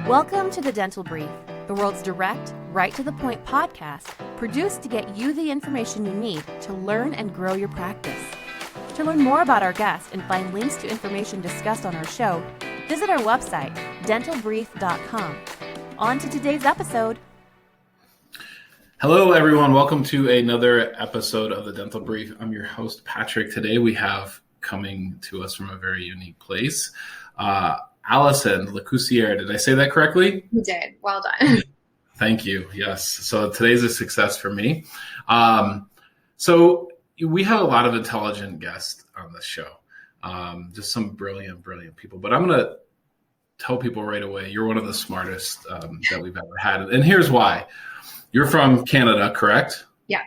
Welcome to the Dental Brief, the world's direct, right-to-the-point podcast produced to get you the information you need to learn and grow your practice. To learn more about our guests and find links to information discussed on our show, visit our website, dentalbrief.com. On to today's episode. Hello, everyone. Welcome to another episode of the Dental Brief. I'm your host, Patrick. Today we have coming to us from a very unique place, Allison, Lacoursiere. Did I say that correctly? You did. Well done. Thank you. Yes. So today's a success for me. So we have a lot of intelligent guests on this show, just some brilliant people. But I'm going to tell people right away, you're one of the smartest that we've ever had. And here's why. You're from Canada, correct? Yeah.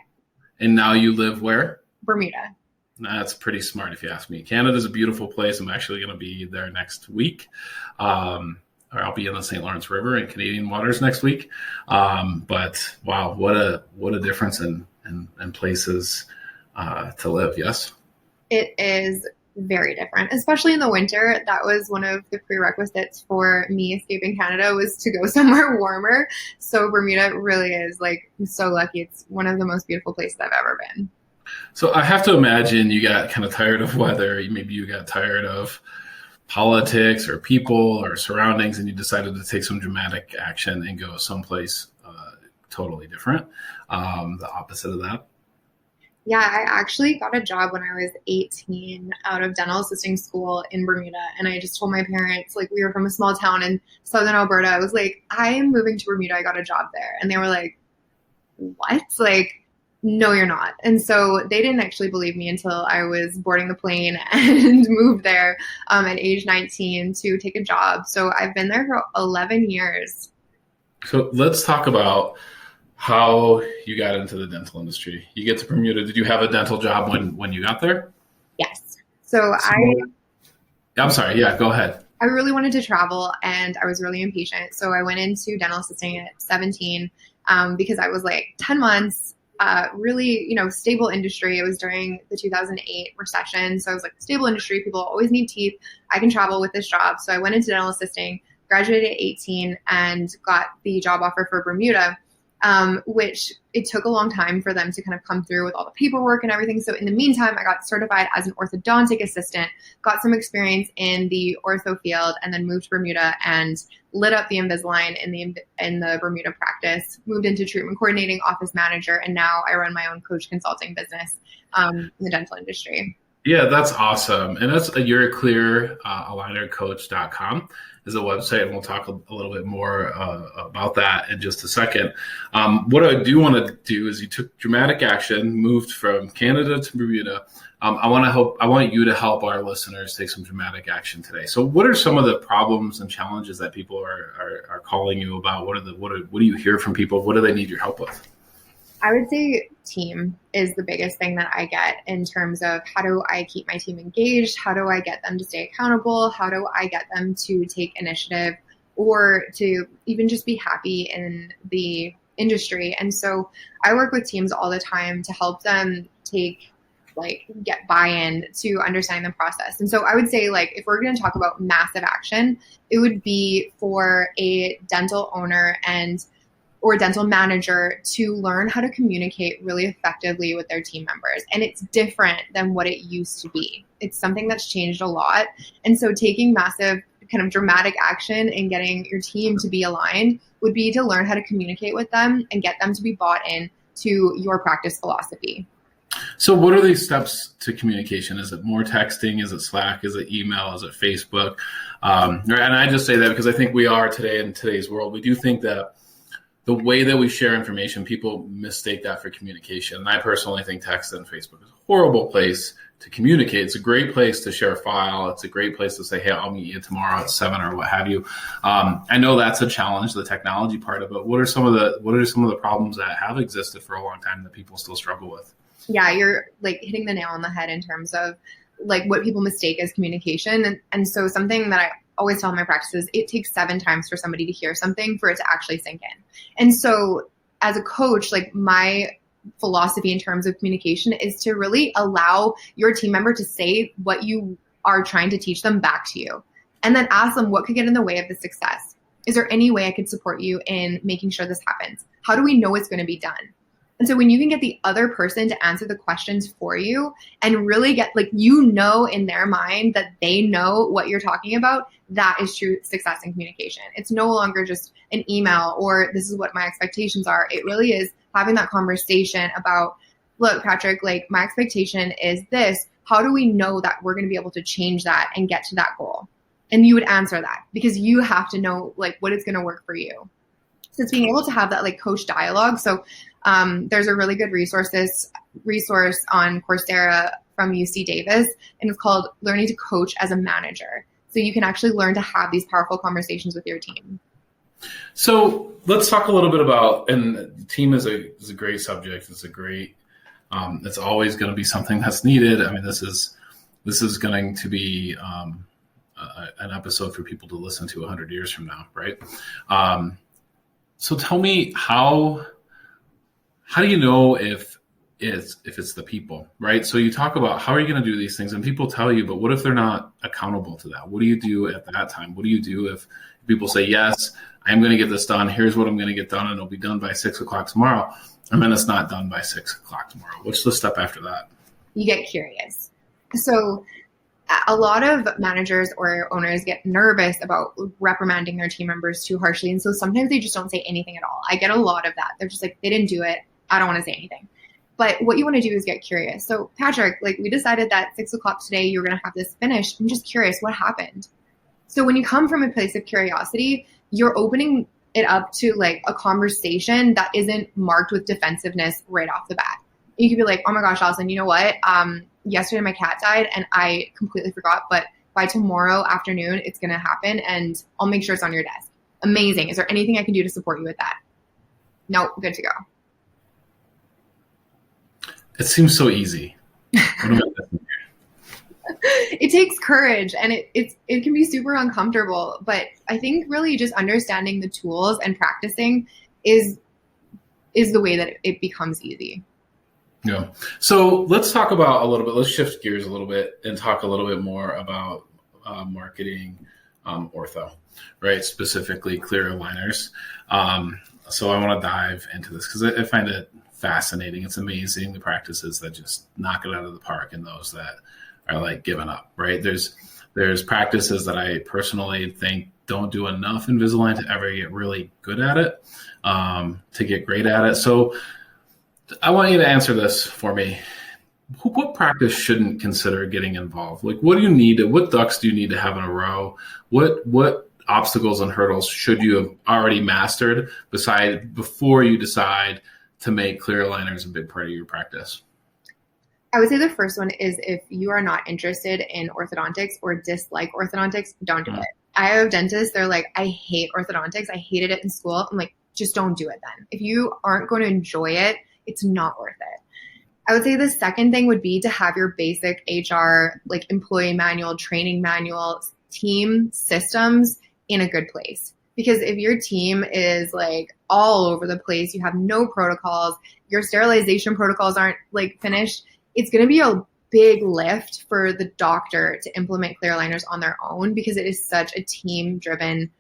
And now you live where? Bermuda. That's pretty smart if you ask me. Canada's a beautiful place. I'm actually going to be there next week. Or I'll be in the St. Lawrence River in Canadian waters next week. But wow, what a difference in places to live. Yes. It is very different, especially in the winter. That was one of the prerequisites for me escaping Canada, was to go somewhere warmer. So Bermuda really is, like, I'm so lucky. It's one of the most beautiful places I've ever been. So I have to imagine you got kind of tired of weather. Maybe you got tired of politics or people or surroundings, and you decided to take some dramatic action and go someplace totally different, the opposite of that. Yeah, I actually got a job when I was 18 out of dental assisting school in Bermuda. And I just told my parents, like, we were from a small town in southern Alberta. I was like, I am moving to Bermuda. I got a job there. And they were like, what? Like, no, you're not. And so they didn't actually believe me until I was boarding the plane and moved there at age 19 to take a job. So I've been there for 11 years. So let's talk about how you got into the dental industry. You get to Bermuda. Did you have a dental job when you got there? Yes. So I'm sorry. Yeah, go ahead. I really wanted to travel and I was really impatient. So I went into dental assisting at 17 because I was like 10 months, really, stable industry. It was during the 2008 recession. So I was like, stable industry, people always need teeth. I can travel with this job. So I went into dental assisting, graduated at 18 and got the job offer for Bermuda. Which it took a long time for them to kind of come through with all the paperwork and everything. So in the meantime, I got certified as an orthodontic assistant, got some experience in the ortho field, and then moved to Bermuda and lit up the Invisalign in the Bermuda practice, moved into treatment coordinating, office manager, and now I run my own coach consulting business in the dental industry. Yeah, that's awesome. And that's You're Clear, alignercoach.com is a website, and we'll talk a little bit more about that in just a second. What I do want to do is you took dramatic action, moved from Canada to Bermuda. I want you to help our listeners take some dramatic action today. So what are some of the problems and challenges that people are calling you about? What do you hear from people? What do they need your help with? I would say team is the biggest thing that I get in terms of how do I keep my team engaged? How do I get them to stay accountable? How do I get them to take initiative or to even just be happy in the industry? And so I work with teams all the time to help them get buy-in to understanding the process. And so I would say, if we're going to talk about massive action, it would be for a dental owner or dental manager to learn how to communicate really effectively with their team members. And it's different than what it used to be. It's something that's changed a lot. And so taking massive kind of dramatic action and getting your team to be aligned would be to learn how to communicate with them and get them to be bought in to your practice philosophy. So what are these steps to communication? Is it more texting? Is it Slack? Is it email? Is it Facebook? And I just say that because I think we are today in today's world. We do think that the way that we share information, people mistake that for communication. And I personally think text and Facebook is a horrible place to communicate. It's a great place to share a file. It's a great place to say, hey, I'll meet you tomorrow at 7 or what have you. I know that's a challenge, the technology part of it. What are some of the problems that have existed for a long time that people still struggle with? Yeah, you're hitting the nail on the head in terms of what people mistake as communication. And so something that I always tell my practices, it takes 7 times for somebody to hear something for it to actually sink in. And so as a coach, my philosophy in terms of communication is to really allow your team member to say what you are trying to teach them back to you. And then ask them what could get in the way of the success. Is there any way I could support you in making sure this happens? How do we know it's going to be done? And so when you can get the other person to answer the questions for you and really get, like, in their mind that they know what you're talking about, that is true success in communication. It's no longer just an email or this is what my expectations are. It really is having that conversation about, look, Patrick, like, my expectation is this. How do we know that we're going to be able to change that and get to that goal? And you would answer that because you have to know, like, what is going to work for you. So it's being able to have that, like, coach dialogue. So there's a really good resource on Coursera from UC Davis, and it's called Learning to Coach as a Manager. So you can actually learn to have these powerful conversations with your team. So let's talk a little bit about, and team is a great subject. It's a great, it's always going to be something that's needed. I mean, this is going to be an episode for people to listen to 100 years from now, right? So tell me, how do you know if it's the people, right? So you talk about how are you going to do these things, and people tell you, but what if they're not accountable to that? What do you do at that time? What do you do if people say, yes, I'm going to get this done. Here's what I'm going to get done, and it'll be done by 6 o'clock tomorrow. And then it's not done by 6 o'clock tomorrow. What's the step after that? You get curious. So a lot of managers or owners get nervous about reprimanding their team members too harshly. And so sometimes they just don't say anything at all. I get a lot of that. They're just like, they didn't do it. I don't want to say anything. But what you want to do is get curious. So Patrick, like, we decided that 6 o'clock today, you're going to have this finished. I'm just curious, what happened? So when you come from a place of curiosity, you're opening it up to, like, a conversation that isn't marked with defensiveness right off the bat. You could be like, oh my gosh, Allison, you know what? Yesterday my cat died and I completely forgot, but by tomorrow afternoon, it's going to happen and I'll make sure it's on your desk. Amazing. Is there anything I can do to support you with that? No, good to go. It seems so easy. It takes courage and it can be super uncomfortable, but I think really just understanding the tools and practicing is the way that it becomes easy. Yeah. So let's talk about let's shift gears a little bit and talk a little bit more about marketing ortho, right? Specifically clear aligners. So I want to dive into this because I find it fascinating. It's amazing the practices that just knock it out of the park and those that are like giving up, right? There's practices that I personally think don't do enough Invisalign to ever get really good at it, to get great at it. So I want you to answer this for me. What practice shouldn't consider getting involved? Like, what ducks do you need to have in a row? What obstacles and hurdles should you have already mastered before you decide to make clear aligners a big part of your practice? I would say the first one is if you are not interested in orthodontics or dislike orthodontics, don't do it. I have dentists, they're like, I hate orthodontics. I hated it in school. I'm like, just don't do it then. If you aren't going to enjoy it, it's not worth it. I would say the second thing would be to have your basic HR, like employee manual, training manual, team systems in a good place. Because if your team is like all over the place, you have no protocols, your sterilization protocols aren't like finished, it's going to be a big lift for the doctor to implement clear aligners on their own because it is such a team-driven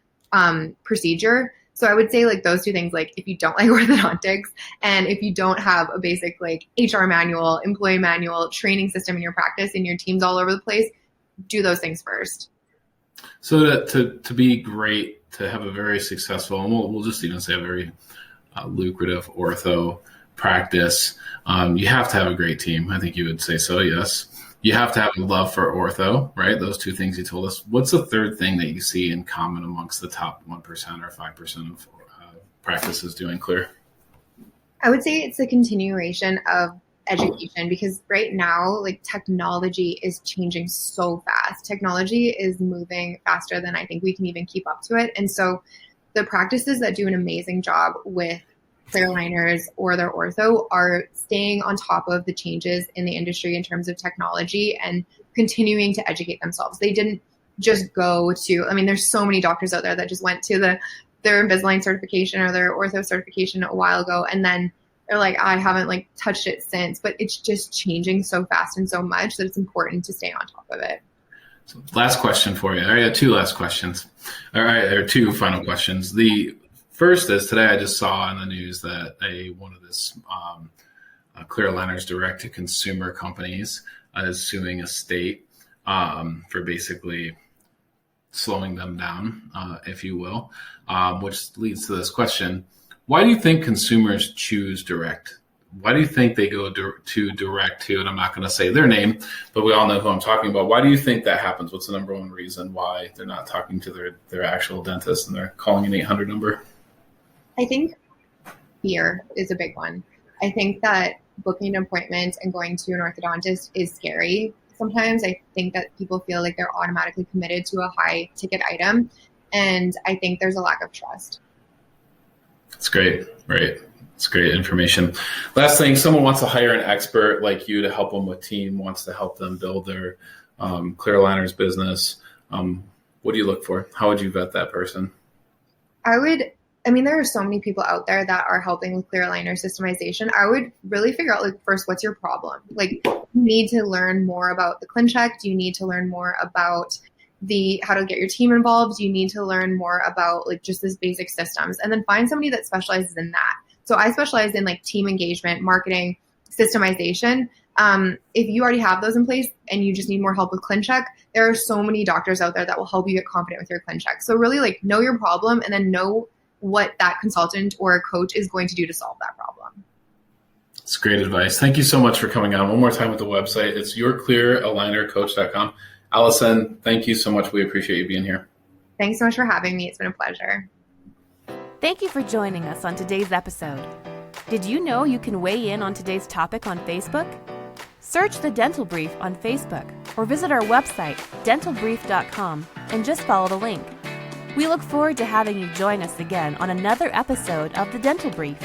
procedure. So I would say like those two things, like if you don't like orthodontics and if you don't have a basic like HR manual, employee manual, training system in your practice and your team's all over the place, do those things first. So to be great, to have a very successful, and we'll just even say a very lucrative ortho practice, you have to have a great team. I think you would say so, yes. You have to have a love for ortho, right? Those two things you told us. What's the third thing that you see in common amongst the top 1% or 5% of practices doing clear? I would say it's a continuation of education because right now, like technology is changing so fast. Technology is moving faster than I think we can even keep up to it. And so the practices that do an amazing job with clear aligners or their ortho are staying on top of the changes in the industry in terms of technology and continuing to educate themselves. They didn't just go to, I mean, there's so many doctors out there that just went to their Invisalign certification or their ortho certification a while ago. And then they're like, I haven't like touched it since, but it's just changing so fast and so much that it's important to stay on top of it. Last question for you. All right, two last questions. All right, there are two final questions. The first is, today I just saw in the news that one of this clear aligners direct to consumer companies is suing a state for basically slowing them down, if you will, which leads to this question. Why do you think consumers choose direct? Why do you think they go to direct to, and I'm not going to say their name, but we all know who I'm talking about. Why do you think that happens? What's the number one reason why they're not talking to their actual dentist and they're calling an 800 number? I think fear is a big one. I think that booking an appointment and going to an orthodontist is scary. Sometimes I think that people feel like they're automatically committed to a high ticket item. And I think there's a lack of trust. That's great. Right. It's great information. Last thing, someone wants to hire an expert like you to help them with team, wants to help them build their clear aligners business. What do you look for? How would you vet that person? There are so many people out there that are helping with clear aligner systemization. I would really figure out, first, what's your problem? You need to learn more about the ClinCheck. Do you need to learn more about how to get your team involved? Do you need to learn more about just this basic systems? And then find somebody that specializes in that. So I specialize in team engagement, marketing, systemization. If you already have those in place and you just need more help with ClinCheck, there are so many doctors out there that will help you get confident with your ClinCheck. So really know your problem and then know what that consultant or a coach is going to do to solve that problem. That's great advice. Thank you so much for coming on. One more time with the website. It's yourclearalinercoach.com. Allison, thank you so much. We appreciate you being here. Thanks so much for having me. It's been a pleasure. Thank you for joining us on today's episode. Did you know you can weigh in on today's topic on Facebook? Search The Dental Brief on Facebook or visit our website, dentalbrief.com, and just follow the link. We look forward to having you join us again on another episode of The Dental Brief.